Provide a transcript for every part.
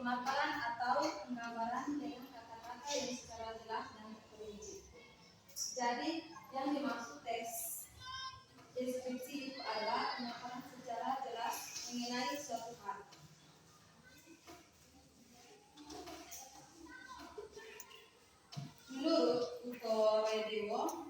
pemaparan atau penggambaran dengan kata-kata yang secara jelas dan terperinci. Jadi yang dimaksud teks deskripsi itu adalah pemaparan secara jelas mengenai suatu hal. Menurut Uto Redewo,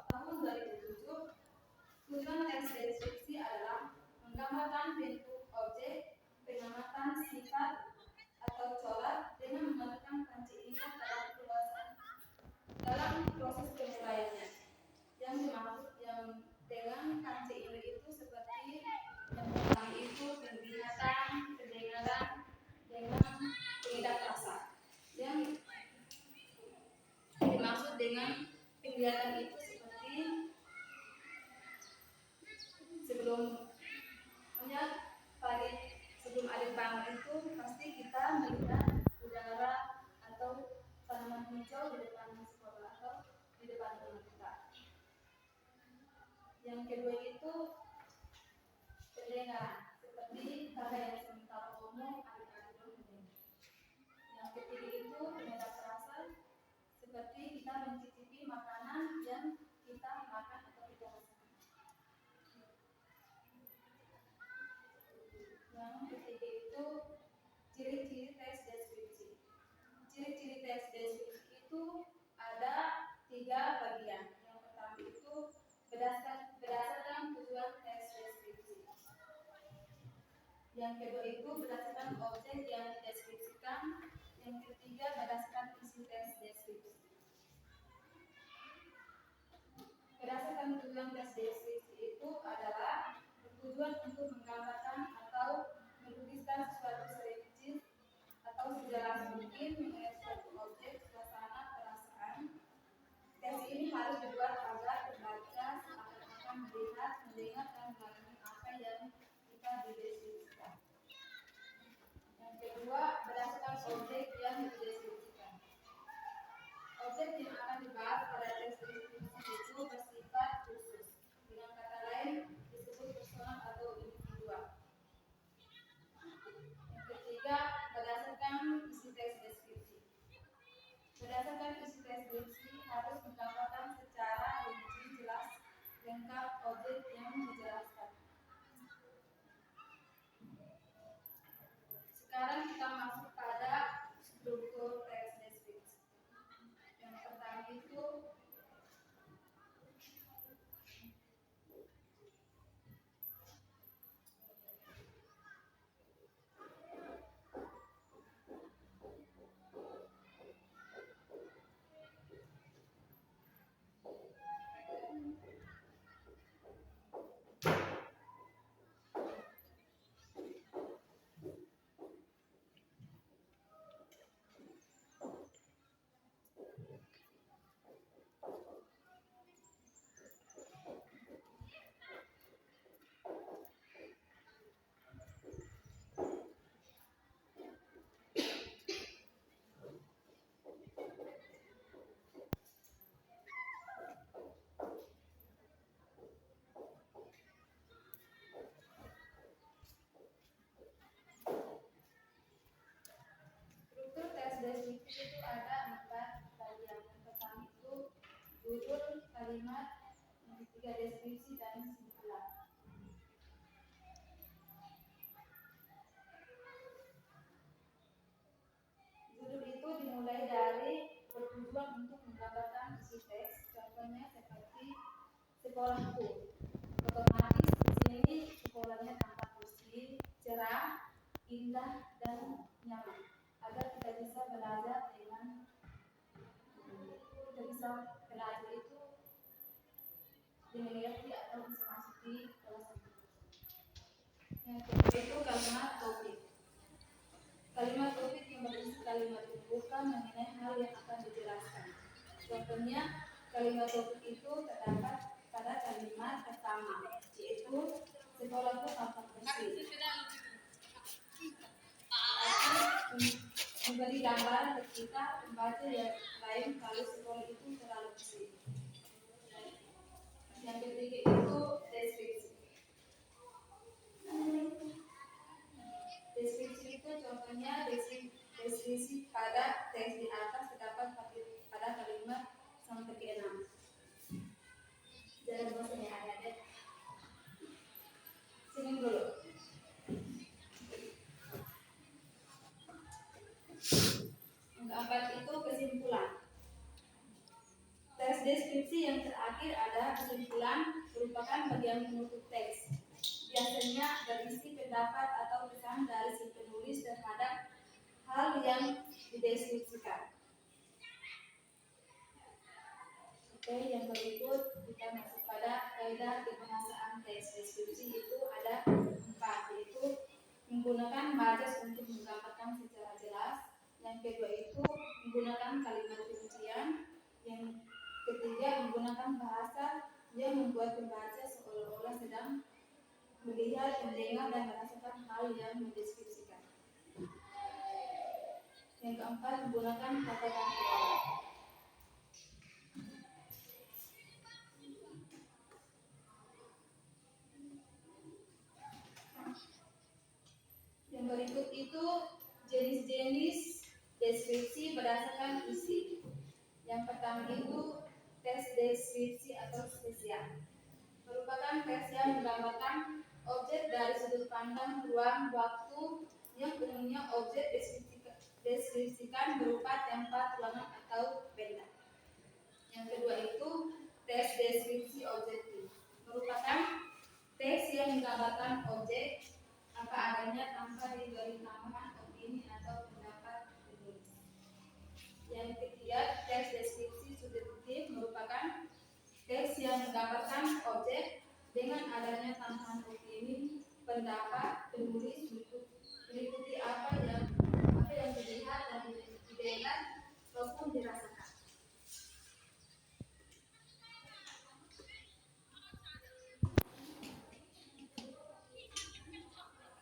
tahun 2007, tujuan teks deskripsi adalah menggambarkan bentuk objek, pengamatan sifat atau corak dengan menggunakan panci indera dalam proses penilaiannya. Yang dimaksud yang dengan panci indera itu seperti yang pertama itu penglihatan, pendengaran, dengan pengindap rasa. Yang dimaksud dengan penglihatan itu seperti sebelum ada bangun itu pasti kita melihat udara atau tanaman hijau di depan sekolah atau di depan rumah kita. Yang kedua itu pendengaran, seperti kata yang sementara umum adik-adik mendengar. Yang ketiga itu pengendap rasa, seperti kita mencicipi makanan yang kita makan atau kita rasakan. Yang ketiga itu ciri-ciri teks deskripsi. Ciri-ciri teks deskripsi itu ada 3 bagian. Yang pertama itu berdasarkan tujuan teks deskripsi. Yang kedua itu berdasarkan objek yang dideskripsikan. Yang ketiga berdasarkan isi teks deskripsi. Berdasarkan tujuan teks deskripsi itu adalah bertujuan untuk menggambarkan atau melukiskan sesuatu secara atau sejelas mungkin mengenai suatu objek, suasana, perasaan. Teks ini harus dibuat agar pembaca akan melihat, mendengar, dan mengalami apa yang kita dideskripsikan. Yang kedua, berdasarkan objek yang dideskripsikan. Objek yang akan dibahas pada teks deskripsi itu bersifat khusus. Dengan kata lain, disebut personal atau individual. Yang ketiga, berdasarkan isi teks deskripsi. Berdasarkan isi teks deskripsi harus menggambarkan secara rinci, jelas, lengkap objek yang dijelaskan. Sekarang kita masuk pada struktur teks deskripsi. Yang pertama itu deskripsi itu ada 4 bagian. Yang pertama itu judul, kalimat, yang ketiga deskripsi, dan kesimpulan. Judul itu dimulai dari bertujuan untuk menggambarkan isi teks. Contohnya seperti sekolahku. Otomatis di sini sekolahnya tampak bersih, cerah, indah, dan nyaman. Agar kita bisa belajar dengan itu dimengerti atau bisa masuk di kelas itu. Yang kedua itu kalimat topik. Kalimat topik yang berisi kalimat pembuka mengenai hal yang akan dijelaskan. Contohnya kalimat topik itu terdapat pada kalimat pertama, yaitu itu sekolahku tampak bersih. Memberi gambaran ketika membaca yang lain kalau sekolah itu terlalu bersih. Yang ketiga itu deskripsi. Deskripsi itu contohnya deskripsi pada teks di atas terdapat pada kalimat sampai ke 6. Jangan bosan ya adik-adik. Sini dulu. Yang keempat itu kesimpulan. Teks deskripsi yang terakhir ada kesimpulan merupakan bagian penutup teks. Biasanya berisi pendapat atau pesan dari si penulis terhadap hal yang dideskripsikan. Oke, yang berikut kita masuk pada kaidah kebahasaan teks deskripsi itu ada 4, yaitu menggunakan bajas untuk menggambarkan secara jelas. Yang kedua itu menggunakan kalimat rincian. Yang ketiga menggunakan bahasa yang membuat pembaca seolah-olah sedang melihat, mendengar, dan merasakan hal yang mendeskripsikan. Yang keempat menggunakan kata gantian. Yang berikut itu jenis-jenis deskripsi berdasarkan isi. Yang pertama itu teks deskripsi atau spesial. Merupakan teks yang menggambarkan objek dari sudut pandang ruang waktu yang umumnya objek deskripsikan berupa tempat, ruangan, atau benda. Yang kedua itu teks deskripsi objektif. Merupakan teks yang menggambarkan objek apa adanya tanpa diberi tambahan opini atau pendapat penulis. Yang ketiga, teks deskripsi subjektif merupakan teks yang menggambarkan objek dengan adanya tambahan opini, pendapat penulis meliputi apa yang dilihat dan didengar maupun dirasakan.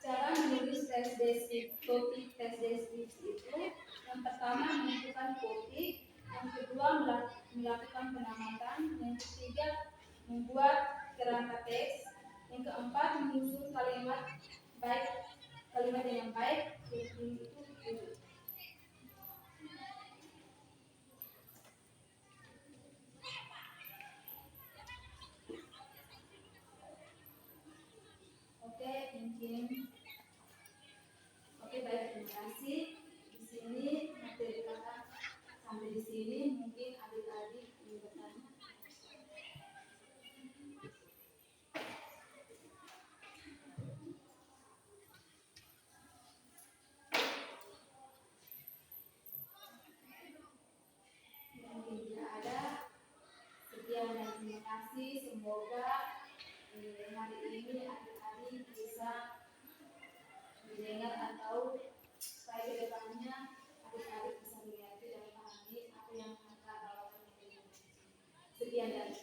Cara menulis teks deskripsi itu yang pertama menentukan topik, yang kedua melakukan penamatan, yang ketiga membuat kerangka teks, yang keempat menyusun kalimat yang baik, yang itu mungkin. Oke, baik, terima kasih. Di sini materi kita sampai di sini. Mungkin adik-adik ingin bertanya. Mungkin tidak ada. Sekian dan terima kasih. Semoga hari ini adik-adik bisa mendengar atau supaya ke depannya adik-adik bisa mengerti dan memahami apa yang kita bawakan. Sekian dan